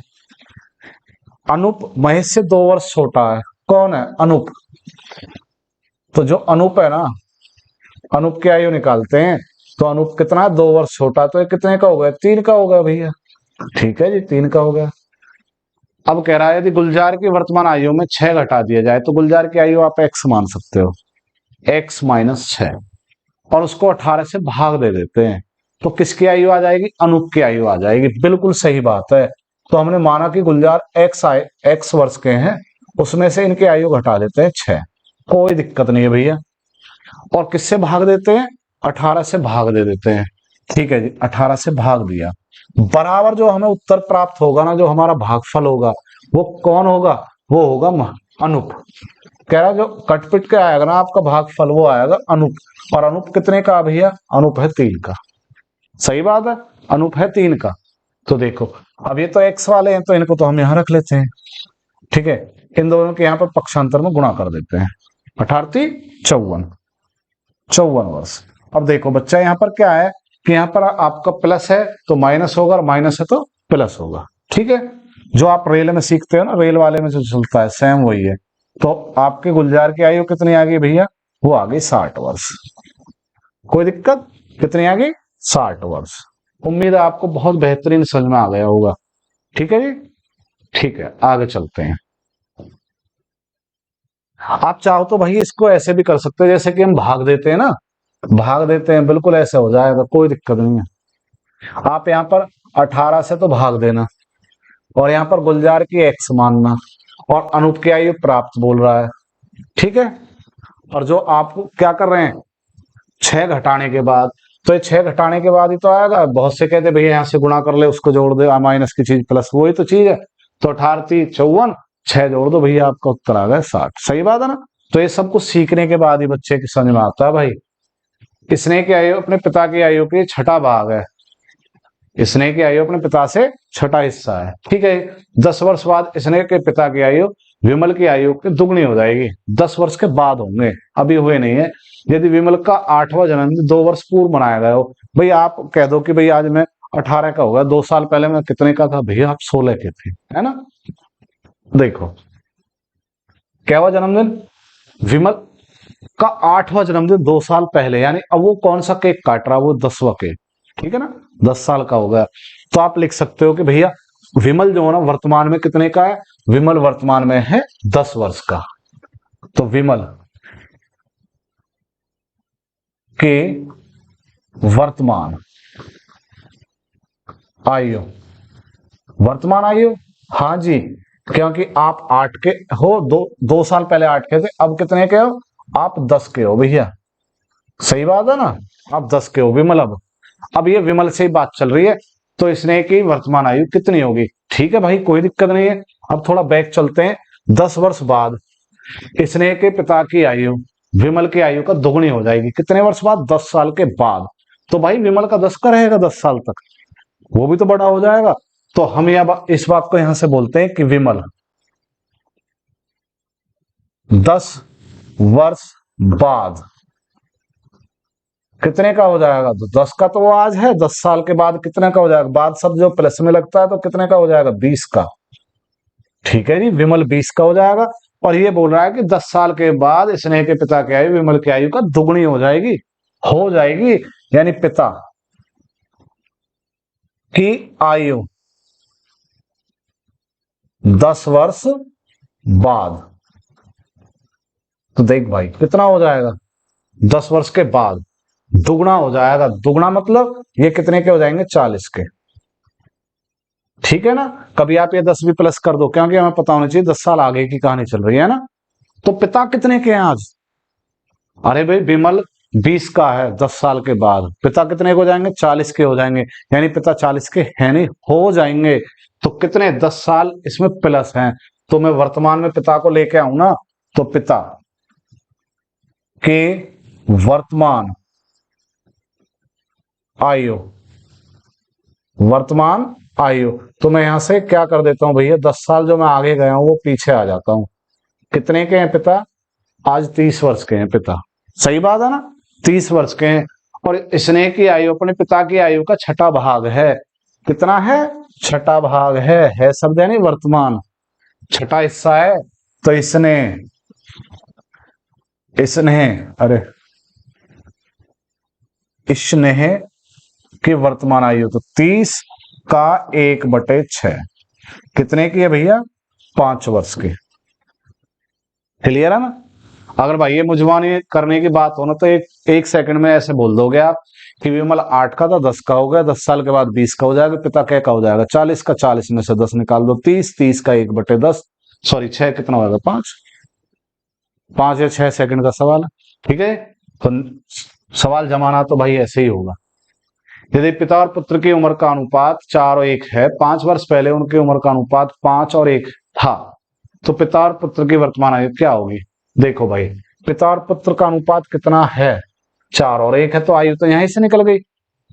अनूप महेश से 2 वर्ष छोटा है, कौन है? अनूप। तो जो अनूप है ना, अनूप की आयु निकालते हैं, तो अनूप कितना? 2 वर्ष छोटा, तो ये कितने का हो गया? 3 का हो गया भैया। ठीक है जी, 3 का हो गया। अब कह रहा है यदि गुलजार की वर्तमान आयु में 6 घटा दिया जाए तो गुलजार की आयु आप x मान सकते हो, x - 6, और उसको 18 से भाग दे देते हैं, तो किसकी आयु आ जाएगी? अनूप की आयु आ जाएगी। बिल्कुल सही बात है। तो हमने माना कि गुलजार x वर्ष के हैं, उसमें से इनकी आयु घटा देते हैं 6, कोई दिक्कत नहीं है भैया। और किससे भाग देते हैं? 18 से भाग दे देते हैं। ठीक है जी, 18 से भाग दिया, बराबर जो हमें उत्तर प्राप्त होगा ना, जो हमारा भागफल होगा वो कौन होगा? वो होगा अनूप। कह रहा जो कटपिट के आएगा ना आपका भागफल, वो आएगा अनूप। और अनूप कितने का भैया? अनूप है 3 का। सही बात है, अनूप है 3 का। तो देखो अब ये तो x वाले हैं, तो इनको तो हम यहां रख लेते हैं। ठीक है, इन दोनों के यहाँ पर पक्षांतर में गुणा कर देते हैं। 18 54, 54 वर्ष। अब देखो बच्चा यहाँ पर क्या है कि यहाँ पर आपका प्लस है तो माइनस होगा, और माइनस है तो प्लस होगा। ठीक है, जो आप रेल में सीखते हो ना, रेल वाले में जो चलता है सेम वही है। तो आपके गुलजार की आयु कितनी आ गई भैया? वो आ गई 60 वर्ष। कोई दिक्कत? कितनी आ गई? 60 वर्ष। उम्मीद है आपको बहुत बेहतरीन समझ में आ गया होगा। ठीक है जी, ठीक है, आगे चलते हैं। आप चाहो तो भाई इसको ऐसे भी कर सकते हो, जैसे कि हम भाग देते हैं ना, भाग देते हैं, बिल्कुल ऐसे हो जाएगा, कोई दिक्कत नहीं है। आप यहाँ पर 18 से तो भाग देना, और यहाँ पर गुलजार की x मानना, और अनूप की आयु प्राप्त बोल रहा है। ठीक है, और जो आप क्या कर रहे हैं, 6 घटाने के बाद, तो ये 6 घटाने के बाद ही तो आएगा। बहुत से कहते भैया यहाँ से गुणा कर ले, उसको जोड़ दे, माइनस की चीज प्लस, वही तो चीज है। तो 18 3 54, 6 जोड़ दो भैया, आपका उत्तर आ गया 60। सही बात है ना। तो ये सब कुछ सीखने के बाद ही बच्चे की समझ में आता है भाई। स्नेह की आयु अपने पिता की आयु के छठा भाग है। स्नेह की आयु अपने पिता से छठा हिस्सा है, ठीक है। 10 वर्ष बाद स्नेह के पिता की आयु विमल की आयु की दुगनी हो जाएगी। 10 वर्ष के बाद होंगे, अभी हुए नहीं है। यदि विमल का 8वां जन्मदिन 2 वर्ष पूर्व मनाया गया हो, भाई आप कह दो कि भाई आज मैं 18 का होगा, 2 साल पहले मैं कितने का था, भैया आप 16 के थे, है ना। देखो क्या हुआ जन्मदिन, विमल का 8वां जन्मदिन 2 साल पहले, यानी अब वो कौन सा केक काट रहा है, वो 10वां केक, ठीक है ना, 10 साल का हो गया। तो आप लिख सकते हो कि भैया विमल जो है ना वर्तमान में कितने का है, विमल वर्तमान में है 10 वर्ष का। तो विमल के वर्तमान आयु, वर्तमान आयु, हाँ जी, क्योंकि आप 8 के हो, 2 साल पहले 8 के थे, अब कितने के हो, आप 10 के हो भैया। सही बात है ना, आप 10 के हो विमल। अब ये विमल से ही बात चल रही है, तो स्नेह की वर्तमान आयु कितनी होगी। ठीक है भाई, कोई दिक्कत नहीं है। अब थोड़ा बैक चलते हैं। 10 वर्ष बाद स्नेह के पिता की आयु विमल की आयु का दुगनी हो जाएगी। कितने वर्ष बाद, 10 साल के बाद। तो भाई विमल का 10 का रहेगा 10 साल तक, वो भी तो बड़ा हो जाएगा। तो हम इस बात को यहां से बोलते हैं कि विमल 10 वर्ष बाद कितने का हो जाएगा। तो 10 का तो वो आज है, 10 साल के बाद कितने का हो जाएगा, बाद सब जो प्लस में लगता है तो कितने का हो जाएगा, 20 का। ठीक है जी, विमल 20 का हो जाएगा। और ये बोल रहा है कि 10 साल के बाद स्नेह के पिता की आयु विमल की आयु का दुगनी हो जाएगी, यानी पिता की आयु 10 वर्ष बाद। तो देख भाई कितना हो जाएगा, 10 वर्ष के बाद दुगना हो जाएगा। दुगना मतलब ये कितने के हो जाएंगे, 40 के। ठीक है ना। कभी आप ये 10 भी प्लस कर दो, क्योंकि हमें पता होना चाहिए 10 साल आगे की कहानी चल रही है ना। तो पिता कितने के हैं आज, अरे भाई विमल 20 का है, 10 साल के बाद पिता कितने के हो जाएंगे, 40 के हो जाएंगे। यानी पिता 40 के है नहीं, हो जाएंगे। तो कितने, 10 साल इसमें प्लस हैं। तो मैं वर्तमान में पिता को लेके आऊं ना, तो पिता के वर्तमान आयु, वर्तमान आयु, तो मैं यहां से क्या कर देता हूं भैया, 10 साल जो मैं आगे गया हूं वो पीछे आ जाता हूं। कितने के हैं पिता, आज 30 वर्ष के हैं पिता। सही बात है ना, 30 वर्ष के हैं। और स्नेह की आयु अपने पिता की आयु का छठा भाग है। कितना है, छठा भाग है शब्द है नहीं, वर्तमान छठा हिस्सा है। तो स्नेह अरे स्नेह की वर्तमान आयु तो 30 का 1/6 कितने की है भैया, 5 वर्ष की। क्लियर है ना। अगर भाई ये मुझवानी करने की बात हो ना, तो एक सेकंड में ऐसे बोल दोगे आप कि विमल 8 का था, 10 का हो गया, 10 साल के बाद 20 का हो जाएगा, पिता क्या का हो जाएगा, 40 का, 40 में से 10 निकाल दो, 30 का 1/10, सॉरी 6 कितना होगा, 5 या 6 सेकंड का सवाल है। ठीक है, तो सवाल जमाना तो भाई ऐसे ही होगा। यदि पिता और पुत्र की उम्र का अनुपात 4 और 1 है, 5 वर्ष पहले उनकी उम्र का अनुपात 5 और 1 था, तो पिता और पुत्र की वर्तमान आयु क्या होगी। देखो भाई पिता और पुत्र का अनुपात कितना है, 4 और 1 है, तो आयु तो यहीं से निकल गई।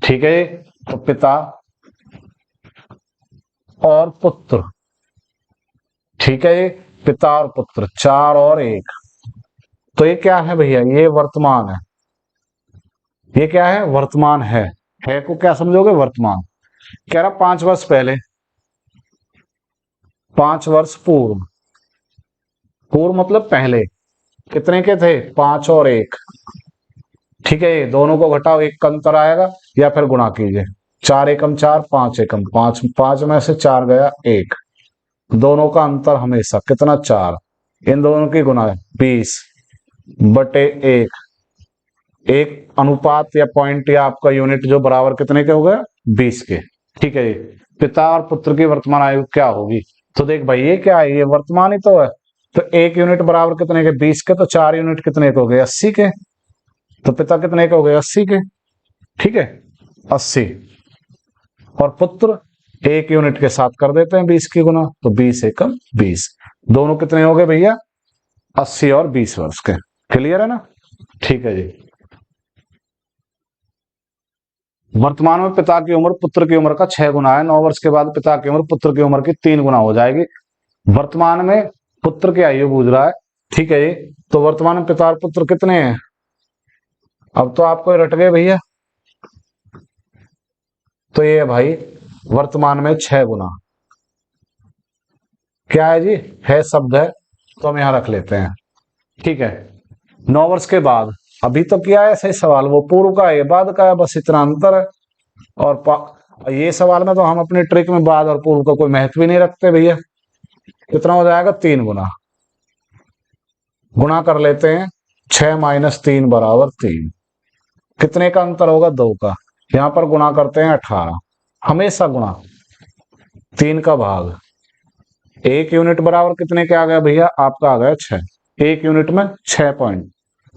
ठीक है, तो पिता और पुत्र, ठीक है, पिता और पुत्र 4 और 1, तो ये क्या है भैया, ये वर्तमान है। ये क्या है, वर्तमान है को क्या समझोगे, वर्तमान। कह रहा 5 वर्ष पहले, 5 वर्ष पूर्व, पूर्व मतलब पहले कितने के थे, 5 और 1। ठीक है, दोनों को घटाओ, 1 का अंतर आएगा, या फिर गुणा कीजिए, 4 एकम 4, 5 एकम 5, 5 में से 4 गया 1, दोनों का अंतर हमेशा कितना, 4, इन दोनों की गुणा 20/1, एक अनुपात या पॉइंट या आपका यूनिट जो बराबर कितने के हो गए, 20 के। ठीक है, पिता और पुत्र की वर्तमान आयु क्या होगी। तो देख भाई ये क्या है, ये वर्तमान ही तो है। तो 1 यूनिट बराबर कितने के, 20 के, तो 4 यूनिट कितने के हो गए, 80 के। तो पिता कितने के हो गए? 80 के। ठीक है, 80। और पुत्र 1 यूनिट के साथ कर देते हैं 20 की गुना, तो 20 एकम 20। दोनों कितने हो गए भैया? 80 और 20 वर्ष के। क्लियर है ना? ठीक है जी। वर्तमान में पिता की उम्र पुत्र की उम्र का 6 गुना है। 9 वर्ष के बाद पिता की उम्र पुत्र की उम्र की 3 गुना हो जाएगी। वर्तमान में पुत्र की आयु पूछ रहा है। ठीक है जी। तो वर्तमान में पिता और पुत्र कितने हैं? अब तो आपको रट गए भैया। तो ये है भाई वर्तमान में 6 गुना। क्या है जी? है शब्द है, तो हम यहां रख लेते हैं। ठीक है। 9 वर्ष के बाद, अभी तो किया है सही सवाल, वो पूर्व का है बाद का है, बस इतना अंतर है। और ये सवाल में तो हम अपनी ट्रिक में बाद और पूर्व का कोई महत्व ही नहीं रखते भैया। कितना हो जाएगा? 3 गुना। गुणा कर लेते हैं। 6 माइनस 3 बराबर 3। कितने का अंतर होगा? 2 का। यहां पर गुणा करते हैं 18। हमेशा गुणा। 3 का भाग। 1 यूनिट बराबर कितने के आ गया भैया? आपका आ गया 6। 1 यूनिट में 6 पॉइंट।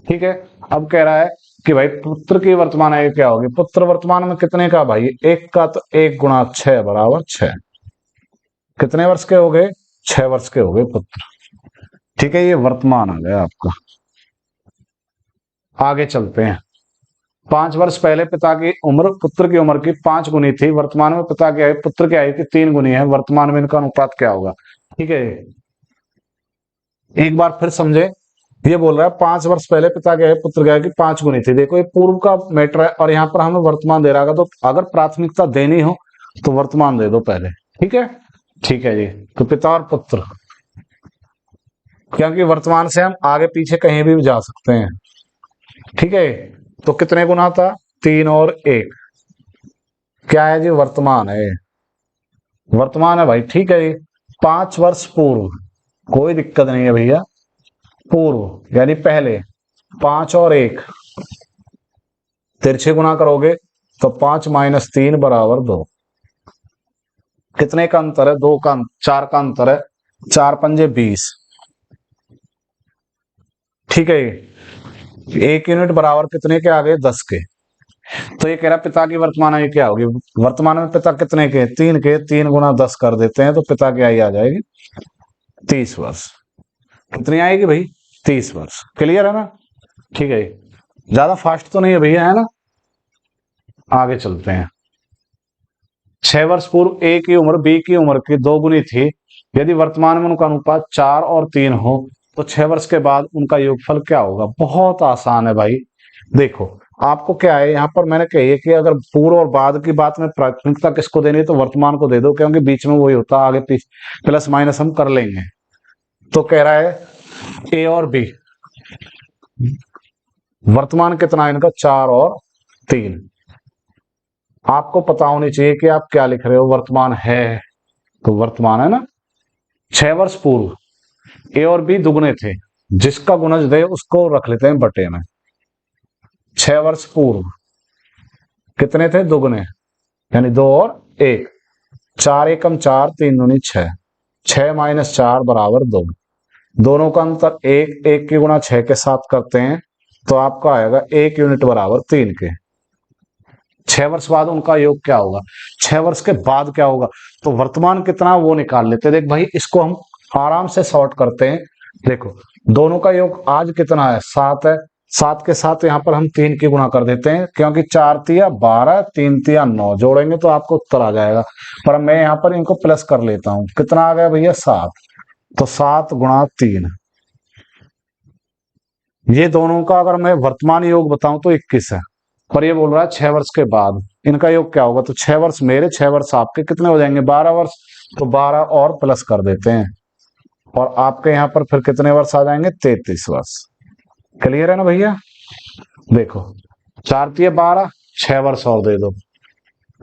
ठीक है। अब कह रहा है कि भाई पुत्र की वर्तमान आयु क्या होगी? पुत्र वर्तमान में कितने का भाई? 1 का, तो 1 गुणा 6 बराबर 6। कितने वर्ष के हो गए? 6 वर्ष के हो गए पुत्र। ठीक है, ये वर्तमान आ गया आपका। आगे चलते हैं। 5 वर्ष पहले पिता की उम्र पुत्र की उम्र की 5 गुनी थी। वर्तमान में पिता की आयु पुत्र की आयु की 3 गुनी है। वर्तमान में इनका अनुपात क्या होगा? ठीक है, एक बार फिर समझे। ये बोल रहा है 5 वर्ष पहले पिता की आयु पुत्र की आयु की 5 गुनी थी। देखो ये पूर्व का मैटर है और यहाँ पर हमें वर्तमान दे रहा है, तो अगर प्राथमिकता देनी हो तो वर्तमान दे दो पहले। ठीक है। ठीक है जी। तो पिता और पुत्र, क्योंकि वर्तमान से हम आगे पीछे कहीं भी जा सकते हैं। ठीक है। तो कितने गुना था? 3 और 1। क्या है जी? वर्तमान है। वर्तमान है भाई। ठीक है जी। 5 वर्ष पूर्व, कोई दिक्कत नहीं है भैया। पूर्व यानी पहले। 5 और 1 तिरछे गुणा करोगे तो 5 माइनस 3 बराबर 2। कितने का अंतर है? 2 का, 4 का अंतर है। 4 पंजे 20। ठीक है। 1 यूनिट बराबर कितने के आ गए? 10 के। तो ये कह रहा पिता की वर्तमान आयु क्या होगी? वर्तमान में पिता कितने के? 3 के। 3 गुना 10 कर देते हैं तो पिता की आयु आ जाएगी 30 वर्ष। कितनी आएगी भाई? 30 वर्ष। क्लियर है ना? ठीक है। ज्यादा फास्ट तो नहीं है भैया, है ना? आगे चलते हैं। 6 वर्ष पूर्व ए की उम्र बी की उम्र की 2 गुनी थी। यदि वर्तमान में उनका अनुपात 4 और 3 हो तो 6 वर्ष के बाद उनका योगफल क्या होगा? बहुत आसान है भाई। देखो आपको क्या है, यहाँ पर मैंने कही है कि अगर पूर्व और बाद की बात में प्राथमिकता किसको देनी है तो वर्तमान को दे दो, क्योंकि बीच में वही होता है, आगे पीछे प्लस माइनस हम कर लेंगे। तो कह रहा है ए और बी, वर्तमान कितना है इनका? 4 और 3। आपको पता होनी चाहिए कि आप क्या लिख रहे हो। वर्तमान है तो वर्तमान है ना। 6 वर्ष पूर्व ए और बी दुगने थे, जिसका गुणज दे उसको रख लेते हैं बटे में। 6 वर्ष पूर्व कितने थे? दुगने, यानी 2 और 1। 4 एकम 4, 3 दूनी 6। 6 माइनस 4 बराबर 2। दोनों का अंतर 1। 1 की गुणा 6 के साथ करते हैं तो आपका आएगा 1 यूनिट बराबर 3 के। 6 वर्ष बाद उनका योग क्या होगा? 6 वर्ष के बाद क्या होगा? तो वर्तमान कितना वो निकाल लेते हैं। देख भाई इसको हम आराम से सॉर्ट करते हैं। देखो दोनों का योग आज कितना है? 7 है। 7 के साथ यहाँ पर हम 3 की गुणा कर देते हैं, क्योंकि 4 तिया 12, 3 तिया 9, जोड़ेंगे तो आपको उत्तर आ जाएगा। पर मैं यहाँ पर इनको प्लस कर लेता हूं। कितना आ गया भैया? 7। तो 7 गुणा 3, ये दोनों का अगर मैं वर्तमान योग बताऊं तो 21 है। पर ये बोल रहा है 6 वर्ष के बाद इनका योग क्या होगा? तो 6 वर्ष मेरे, 6 वर्ष आपके, कितने हो जाएंगे? 12 वर्ष। तो 12 और प्लस कर देते हैं और आपके यहाँ पर फिर कितने वर्ष आ जाएंगे? 33 वर्ष। क्लियर है ना भैया? देखो 4 तिया 12, 6 वर्ष और दे दो।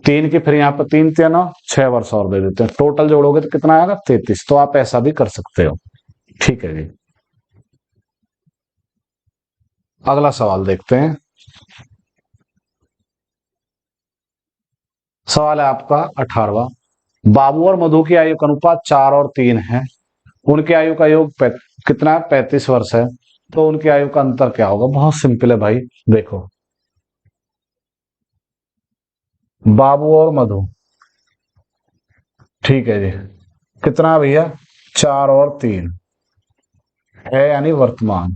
3 की फिर यहाँ पर 3 तिया 9, 6 वर्ष और दे देते हैं। टोटल जोड़ोगे तो कितना आएगा? 33। तो आप ऐसा भी कर सकते हो। ठीक है जी। अगला सवाल देखते हैं। सवाल है आपका 18वां। बाबू और मधु की आयु का अनुपात 4 और 3 है। उनकी आयु का योग कितना है? 35 वर्ष है। तो उनकी आयु का अंतर क्या होगा? बहुत सिंपल है भाई, देखो बाबू और मधु, ठीक है जी, कितना भैया? 4 और 3 है यानी वर्तमान,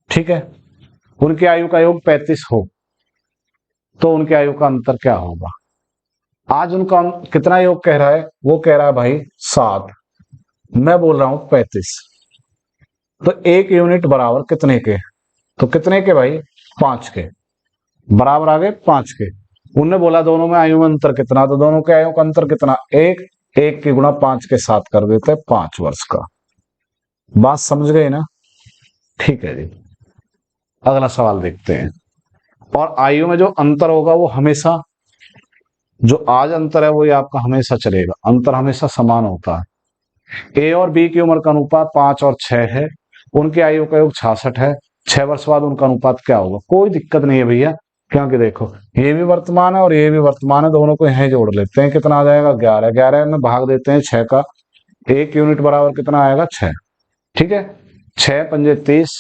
ठीक है। उनकी आयु का योग 35 हो तो उनकी आयु का अंतर क्या होगा? आज उनका कितना योग कह रहा है? वो कह रहा है भाई 7, मैं बोल रहा हूं 35। तो 1 यूनिट बराबर कितने के? तो कितने के भाई? 5 के। बराबर आ गए 5 के। उनने बोला दोनों में आयु में अंतर कितना, तो दोनों के आयु का अंतर कितना? 1। 1 की गुणा 5 के साथ कर देते हैं 5 वर्ष का। बात समझ गए ना? ठीक है जी, अगला सवाल देखते हैं। और आयु में जो अंतर होगा वो हमेशा, जो आज अंतर है वो ये आपका हमेशा चलेगा, अंतर हमेशा समान होता है। ए और बी की उम्र का अनुपात 5 और 6 है, उनकी आयु का योग 66 है। 6 वर्ष बाद उनका अनुपात क्या होगा? कोई दिक्कत नहीं है भैया, क्योंकि देखो ये भी वर्तमान है और ये भी वर्तमान है, दोनों को यहीं जोड़ लेते हैं। कितना आ जाएगा? 11। 11 में भाग देते हैं 6 का, 1 यूनिट बराबर कितना आएगा? 6, ठीक है। 6 पंजे 30,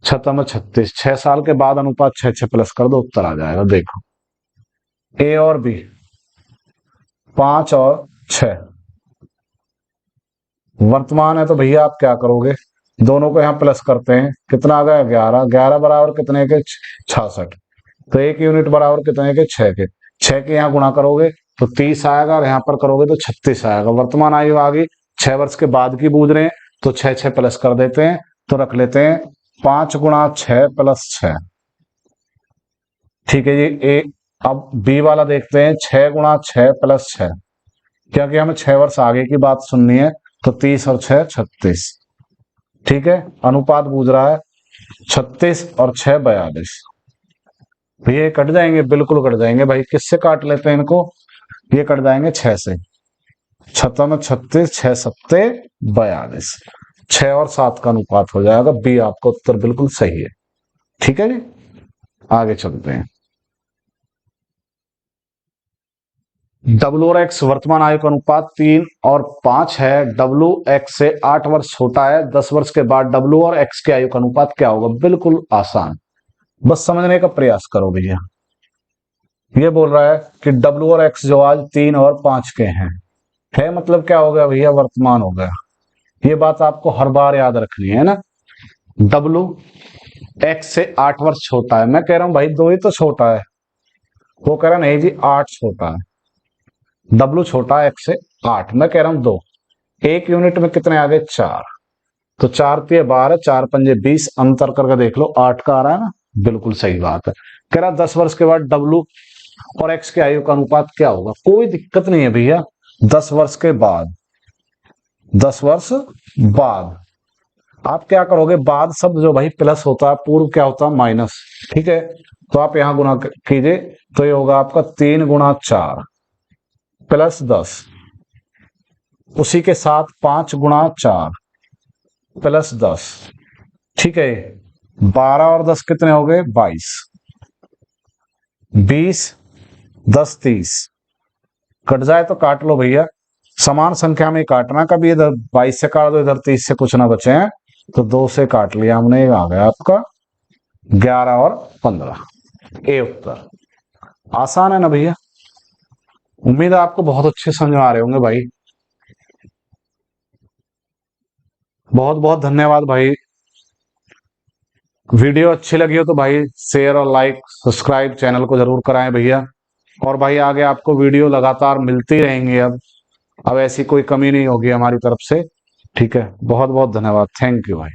6 36। 6 साल के बाद अनुपात 6 6 प्लस कर दो, उत्तर आ जाएगा। देखो ए और बी 5 और 6 वर्तमान है, तो भैया आप क्या करोगे? दोनों को यहाँ प्लस करते हैं, कितना आ गया? 11। 11 बराबर कितने के? 66। तो 1 यूनिट बराबर कितने के? 6 के। 6 के यहाँ गुणा करोगे तो 30 आएगा, और यहाँ पर करोगे तो 36 आएगा। वर्तमान आयु आ गई। 6 वर्ष के बाद की बूझ रहे हैं तो 6 6 प्लस कर देते हैं, तो रख लेते हैं 5 गुणा 6 प्लस 6, ठीक है जी। अब बी वाला देखते हैं, 6 गुणा 6 प्लस 6, क्योंकि हमें 6 वर्ष आगे की बात सुननी है। तो 30 और 6 36, ठीक है। अनुपात बूझ रहा है 36 और 6 42। ये कट जाएंगे, बिल्कुल कट जाएंगे भाई। किससे काट लेते हैं इनको? ये कट जाएंगे 6 से। 6 में 36, 6 सत्ते 42। 6 और 7 का अनुपात हो जाएगा। बी आपका उत्तर बिल्कुल सही है, ठीक है जी। आगे चलते हैं। डब्ल्यू और एक्स वर्तमान आयु का अनुपात 3 और 5 है। डब्ल्यू एक्स से 8 वर्ष छोटा है। 10 वर्ष के बाद डब्ल्यू और एक्स के आयु का अनुपात क्या होगा? बिल्कुल आसान, बस समझने का प्रयास करो भैया। ये बोल रहा है कि डब्ल्यू और एक्स जो आज 3 और 5 के हैं, है मतलब क्या हो गया भैया? वर्तमान हो गया। ये बात आपको हर बार याद रखनी है ना। डब्ल्यू एक्स से 8 वर्ष छोटा है, मैं कह रहा हूं भाई 2 ही तो छोटा है। वो कह रहा नहीं जी 8 छोटा है। डब्ल्यू छोटा है एक्स से 8, मैं कह रहा हूं 2। 1 यूनिट में कितने आ गए? 4। तो 4 तिये 12, 4 पंजे 20, अंतर करके देख लो 8 का आ रहा है ना। बिल्कुल सही बात है। कह रहा 10 वर्ष के बाद डब्ल्यू और एक्स के आयु का अनुपात क्या होगा? कोई दिक्कत नहीं है भैया। 10 वर्ष के बाद, 10 वर्ष बाद आप क्या करोगे? बाद शब्द जो भाई प्लस होता है, पूर्व क्या होता है? माइनस, ठीक है। तो आप यहां गुणा कीजिए, तो ये होगा आपका 3 गुणा 4 प्लस 10, उसी के साथ 5 गुणा 4 प्लस 10, ठीक है। 12 और 10 कितने हो गए? 22। 20 10 30, कट जाए तो काट लो भैया, समान संख्या में काटना। कभी इधर 22 से काट दो, इधर 30 से कुछ ना बचे हैं, तो 2 से काट लिया हमने। आ गया आपका 11 और 15, ए उत्तर। आसान है ना भैया? उम्मीद है आपको बहुत अच्छे समझ में आ रहे होंगे भाई। बहुत बहुत धन्यवाद भाई। वीडियो अच्छी लगी हो तो भाई शेयर और लाइक सब्सक्राइब चैनल को जरूर कराएं भैया। और भाई आगे आपको वीडियो लगातार मिलती रहेंगी। अब ऐसी कोई कमी नहीं होगी हमारी तरफ से, ठीक है। बहुत बहुत धन्यवाद, थैंक यू भाई।